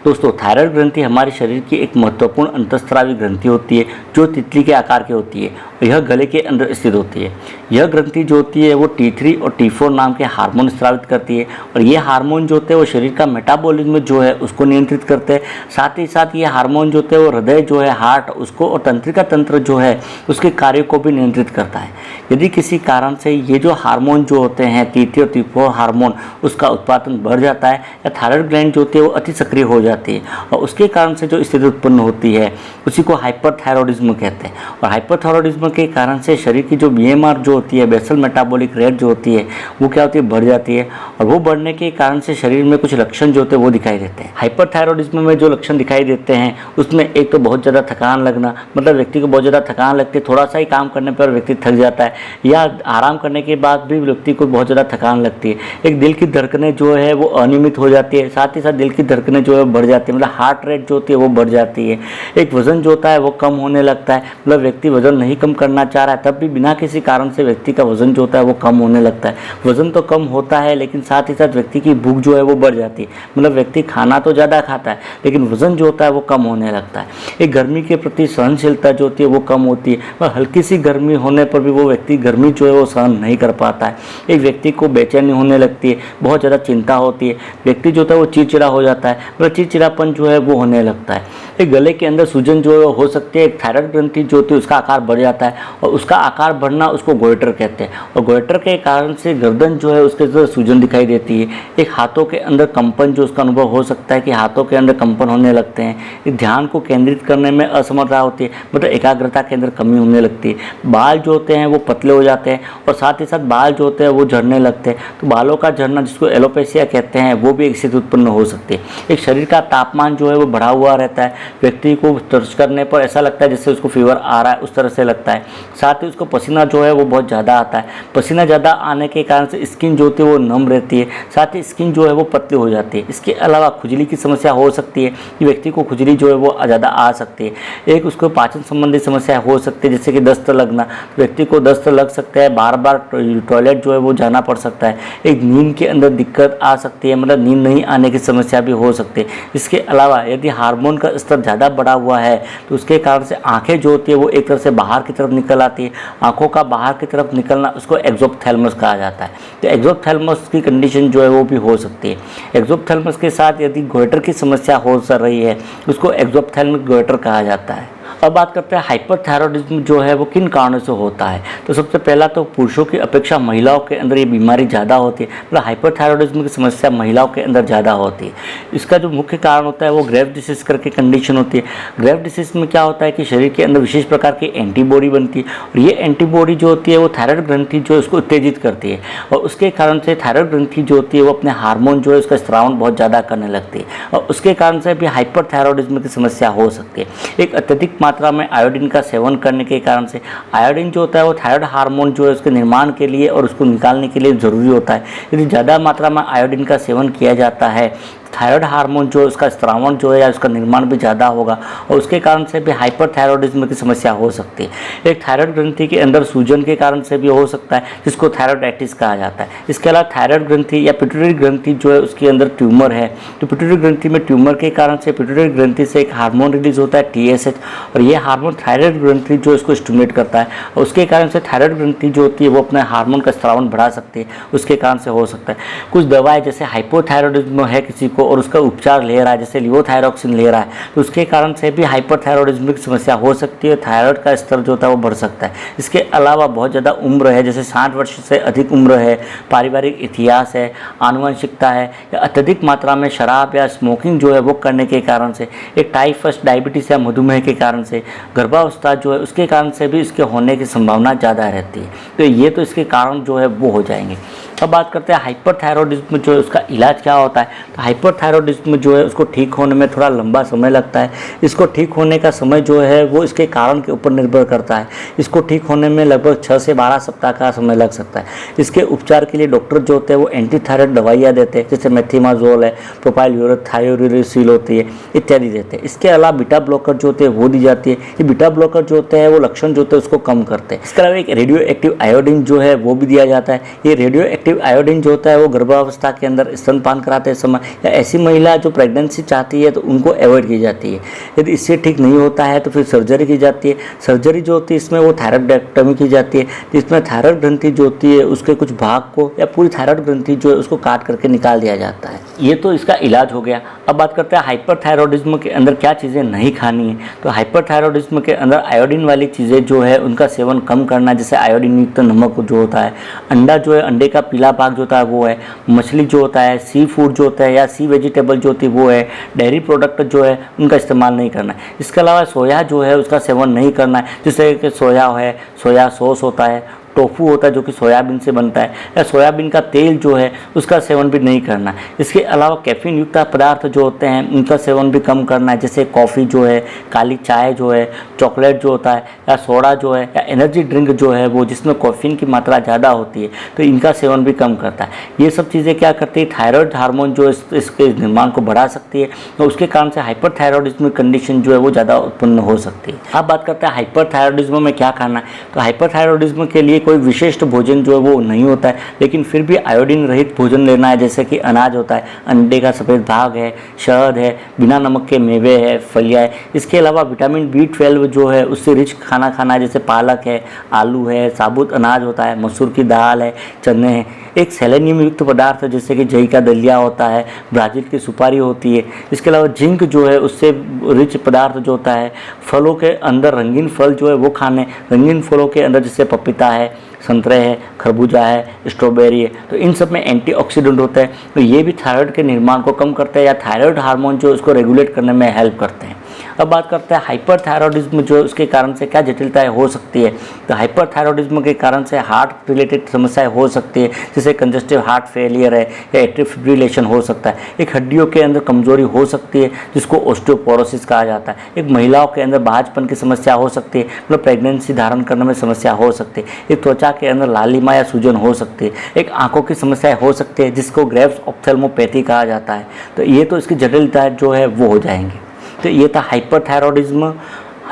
दोस्तों, थायराइड ग्रंथि हमारे शरीर की एक महत्वपूर्ण अंतःस्रावी ग्रंथि होती है जो तितली के आकार की होती है और यह गले के अंदर स्थित होती है। यह ग्रंथि जो होती है वो T3 और T4 नाम के हार्मोन स्रावित करती है और ये हार्मोन जो होते हैं वो शरीर का मेटाबॉलिज्म जो है उसको नियंत्रित करते हैं। साथ ही साथ ये हार्मोन जो होते हैं वो हृदय जो है, हार्ट उसको, और तंत्रिका तंत्र जो है उसके कार्यों को भी नियंत्रित करता है। यदि किसी कारण से ये जो हार्मोन जो होते हैं T3 और T4 हार्मोन उसका उत्पादन बढ़ जाता है या थायराइड ग्लैंड जो होती है वो अति सक्रिय हो जाती है और उसके कारण से जो स्थिति उत्पन्न होती है उसी को हाइपरथायरॉयडिज्म कहते हैं। और हाइपरथायरॉयडिज्म के कारण से शरीर की जो BMR जो होती है, बेसल मेटाबॉलिक रेट जो होती है, वो क्या होती है, बढ़ जाती है और वो बढ़ने के कारण से शरीर में कुछ लक्षण जो होते हैं वो दिखाई देते हैं। हाइपरथायरॉयडिज्म में जो लक्षण दिखाई देते हैं उसमें एक तो बहुत ज़्यादा थकान लगना, मतलब व्यक्ति को बहुत ज़्यादा थकान लगती है, थोड़ा सा ही काम करने पर व्यक्ति थक जाता है या आराम करने के बाद भी व्यक्ति को बहुत ज़्यादा थकान लगती है। एक दिल की धड़कनें जो है वो अनियमित हो जाती है, साथ ही साथ दिल की धड़कनें जो है बढ़ जाती है, मतलब हार्ट रेट जो होती है वो बढ़ जाती है। एक वजन जो होता है वो कम होने लगता है, मतलब व्यक्ति वजन नहीं कम करना चाह रहा है तब भी बिना किसी कारण से व्यक्ति का वजन जो होता है वो कम होने लगता है। वजन तो कम होता है लेकिन साथ ही साथ व्यक्ति की भूख जो है वो बढ़ जाती है, मतलब व्यक्ति खाना तो ज़्यादा खाता है लेकिन वजन जो होता है वो कम होने लगता है। एक गर्मी के प्रति सहनशीलता जो होती है वो कम होती है, और हल्की सी गर्मी होने पर भी वो व्यक्ति गर्मी जो है वो सहन नहीं कर पाता है। एक व्यक्ति को बेचैनी होने लगती है, बहुत ज़्यादा चिंता होती है, व्यक्ति जो होता है वो चिड़चिड़ा हो जाता है, मतलब चिड़चिड़ापन जो है वो होने लगता है। एक गले के अंदर सूजन जो है हो सकती है। एक थायराइड ग्रंथि जो होती है उसका आकार बढ़ जाता है और उसका आकार बढ़ना उसको गोइटर कहते हैं और गोइटर के कारण से गर्दन जो है उसके अंदर सूजन दिखाई देती है। एक हाथों के अंदर कंपन जो उसका अनुभव हो सकता है कि हाथों के अंदर कंपन होने लगते हैं। एक ध्यान को केंद्रित करने में असमर्थता होती है, मतलब एकाग्रता के अंदर कमी होने लगती है। बाल जो होते हैं वो पतले हो जाते हैं और साथ ही साथ बाल जो होते हैं वो झड़ने लगते हैं। तो बालों का झड़ना जिसको एलोपेशिया कहते हैं वो भी एक स्थिति उत्पन्न हो सकती है। एक शरीर का तापमान जो है वो बढ़ा हुआ रहता है, व्यक्ति को टच करने पर ऐसा लगता है जैसे उसको फीवर आ रहा है, उस तरह से लगता है। साथ ही उसको पसीना जो है वो बहुत ज़्यादा आता है। पसीना ज़्यादा आने के कारण से स्किन जो होती है वो नम रहती है, साथ ही स्किन जो है वो पतली हो जाती है। इसके अलावा खुजली की समस्या हो सकती है कि व्यक्ति को खुजली जो है वो ज़्यादा आ सकती है। एक उसको पाचन संबंधी समस्या हो सकती है जैसे कि दस्त लगना, व्यक्ति को दस्त लग सकता है, बार बार टॉयलेट जो है वो जाना पड़ सकता है। एक नींद के अंदर दिक्कत आ सकती है, मतलब नींद नहीं आने की समस्या भी हो सकती है। इसके अलावा यदि हार्मोन का स्तर ज़्यादा बढ़ा हुआ है तो उसके कारण से आंखें जो होती है वो एक तरह से बाहर की तरफ निकल आती है। आंखों का बाहर की तरफ निकलना उसको एक्सोप्थेल्मस कहा जाता है। तो एक्सोप्थेल्मस की कंडीशन जो है वो भी हो सकती है। एक्सोप्थेल्मस के साथ यदि गोइटर की समस्या हो रही है उसको एक्सोप्थेल्मिक गोइटर कहा जाता है। अब बात करते हैं हाइपरथायरॉयडिज्म जो है वो किन कारणों से होता है। तो सबसे पहला तो पुरुषों की अपेक्षा महिलाओं के अंदर ये बीमारी ज़्यादा होती है, मतलब हाइपरथायरॉयडिज्म की समस्या महिलाओं के अंदर ज़्यादा होती है। इसका जो मुख्य कारण होता है वो ग्रेव्स डिसीज करके कंडीशन होती है। ग्रेव्स डिसीज में क्या होता है कि शरीर के अंदर विशेष प्रकार की एंटीबॉडी बनती है और ये एंटीबॉडी जो होती है वो थायराइड ग्रंथि जो है उसको उत्तेजित करती है और उसके कारण से थायराइड ग्रंथि जो होती है वो अपने हार्मोन जो है उसका स्रावन बहुत ज़्यादा करने लगती है और उसके कारण से भी हाइपरथायरॉयडिज्म की समस्या हो सकती है। एक अत्यधिक मात्रा में आयोडीन का सेवन करने के कारण से, आयोडीन जो होता है वो थायराइड हार्मोन जो है उसके निर्माण के लिए और उसको निकालने के लिए ज़रूरी होता है। यदि ज़्यादा मात्रा में आयोडीन का सेवन किया जाता है थायराइड हार्मोन जो उसका स्रावण जो है या उसका निर्माण भी ज़्यादा होगा और उसके कारण से भी हाइपरथायरॉयडिज्म की समस्या हो सकती है। एक थायराइड ग्रंथि के अंदर सूजन के कारण से भी हो सकता है जिसको थायराइडाइटिस कहा जाता है। इसके अलावा थायराइड ग्रंथि या पिट्यूटरी ग्रंथि जो है उसके अंदर ट्यूमर है, तो पिट्यूटरी ग्रंथि में ट्यूमर के कारण से पिट्यूटरी ग्रंथि से एक हार्मोन रिलीज होता है TSH और ये हार्मोन थायराइड ग्रंथि जो इसको स्टिमुलेट करता है और उसके कारण से थायराइड ग्रंथि जो होती है वो अपने हार्मोन का स्रावन बढ़ा सकती है, उसके कारण से हो सकता है। कुछ दवाएं जैसे हाइपोथायरॉयडिज्म है किसी को और उसका उपचार ले रहा है जैसे लिवोथायरॉक्सिन ले रहा है तो उसके कारण से भी हाइपरथायरॉयडिज्म की समस्या हो सकती है, थायराइड का स्तर जो होता है वो बढ़ सकता है। इसके अलावा बहुत ज़्यादा उम्र है जैसे 60 वर्ष से अधिक उम्र है, पारिवारिक इतिहास है, आनुवंशिकता है या अत्यधिक मात्रा में शराब या स्मोकिंग जो है वो करने के कारण से, एक टाइप 1 डायबिटीज़ या मधुमेह के कारण से, गर्भावस्था जो है उसके कारण से भी इसके होने की संभावना ज़्यादा रहती है। तो ये तो इसके कारण जो है वो हो जाएंगे। अब बात करते हैं हाइपरथायरॉयडिज्म जो है उसका इलाज क्या होता है। तो हाइपरथायरॉयडिज्म जो है उसको ठीक होने में थोड़ा लंबा समय लगता है। इसको ठीक होने का समय जो है वो इसके कारण के ऊपर निर्भर करता है। इसको ठीक होने में लगभग 6 से 12 सप्ताह का समय लग सकता है। इसके उपचार के लिए डॉक्टर जो होते हैं वो एंटीथायराइड दवाइयाँ देते हैं जैसे मेथिमाजोल है, प्रोपाइलयूरोथायोरिसिल होती है इत्यादि देते हैं। इसके अलावा बीटा ब्लॉकर जो होते हैं वो दी जाती है। ये बीटा ब्लॉकर जो होते हैं वो लक्षण जो होते हैं उसको कम करते हैं। इसके अलावा एक रेडियो एक्टिव आयोडीन जो है वो भी दिया जाता है। ये रेडियो एक्टिव आयोडीन जो होता है वो गर्भावस्था के अंदर स्तनपान कराते समय या ऐसी महिला जो प्रेगनेंसी चाहती है तो उनको अवॉइड की जाती है। यदि इससे ठीक नहीं होता है तो फिर सर्जरी की जाती है। सर्जरी जो होती है इसमें वो थायराइडक्टमी की जाती है, जिसमें थायराइड ग्रंथि जो होती है उसके कुछ भाग को या पूरी थायराइड ग्रंथि जो है उसको काट करके निकाल दिया जाता है। ये तो इसका इलाज हो गया। अब बात करते हैं हाइपरथायरॉयडिज्म के अंदर क्या चीज़ें नहीं खानी है। तो हाइपरथायरॉयडिज्म के अंदर आयोडीन वाली चीज़ें जो है उनका सेवन कम करना, जैसे आयोडीन युक्त नमक जो होता है, अंडा जो है, अंडे का पीला भाग जो होता है वो है, मछली जो होता है, सी फूड जो होता है या सी वेजिटेबल जो होती है वो है, डेयरी प्रोडक्ट जो है उनका इस्तेमाल नहीं करना है। इसके अलावा सोया जो है उसका सेवन नहीं करना है, जैसे कि सोया है, सोया सॉस होता है, टोफू होता है जो कि सोयाबीन से बनता है, या सोयाबीन का तेल जो है उसका सेवन भी नहीं करना है। इसके अलावा कैफीन युक्त पदार्थ जो होते हैं उनका सेवन भी कम करना है, जैसे कॉफ़ी जो है, काली चाय जो है, चॉकलेट जो होता है, या सोडा जो है, या एनर्जी ड्रिंक जो है वो जिसमें कैफीन की मात्रा ज़्यादा होती है तो इनका सेवन भी कम करता है। ये सब चीज़ें क्या करती है, थायराइड हार्मोन जो इसके निर्माण को बढ़ा सकती है, तो उसके कारण से हाइपरथायरॉयडिज्म कंडीशन जो है वो ज़्यादा उत्पन्न हो सकती है। अब बात करते हैं हाइपरथायरॉयडिज्म में क्या करना है। तो हाइपरथायरॉयडिज्म के लिए कोई विशिष्ट भोजन जो है वो नहीं होता है, लेकिन फिर भी आयोडीन रहित भोजन लेना है, जैसे कि अनाज होता है, अंडे का सफ़ेद भाग है, शहद है, बिना नमक के मेवे है, फलियाँ है। इसके अलावा विटामिन B12 जो है उससे रिच खाना खाना है, जैसे पालक है, आलू है, साबुत अनाज होता है, मसूर की दाल है, चने हैं। एक सेलेनियम युक्त पदार्थ जैसे कि जई का दलिया होता है, ब्राज़ील की सुपारी होती है। इसके अलावा जिंक जो है उससे रिच पदार्थ जो होता है, फलों के अंदर रंगीन फल जो है वो खाने, रंगीन फलों के अंदर जैसे पपीता है, संतरे है, खरबूजा है, स्ट्रॉबेरी है, तो इन सब में एंटीऑक्सीडेंट होता है, तो ये भी थायराइड के निर्माण को कम करते हैं या थायराइड हार्मोन जो उसको रेगुलेट करने में हेल्प करते हैं। अब बात करते हैं हाइपरथायरॉयडिज्म जो उसके कारण से क्या जटिलताएं हो सकती है। तो हाइपरथायरॉयडिज्म के कारण से हार्ट रिलेटेड समस्याएं हो सकती है, जैसे कंजस्टिव हार्ट फेलियर है या एट्रियल फिब्रिलेशन हो सकता है। एक हड्डियों के अंदर कमजोरी हो सकती है जिसको ऑस्टियोपोरोसिस कहा जाता है। एक महिलाओं के अंदर बाझपन की समस्या हो सकती है, मतलब प्रेगनेंसी धारण करने में समस्या हो सकती है। एक त्वचा के अंदर लालिमा या सूजन हो सकती है। एक आंखों की समस्या हो सकती है जिसको ग्रेव्स ऑप्थेल्मोपैथी कहा जाता है। तो ये तो इसकी जटिलता जो है वो हो जाएंगी। तो ये था हाइपरथायरॉयडिज्म।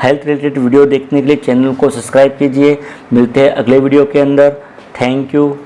हेल्थ रिलेटेड वीडियो देखने के लिए चैनल को सब्सक्राइब कीजिए। मिलते हैं अगले वीडियो के अंदर। Thank you.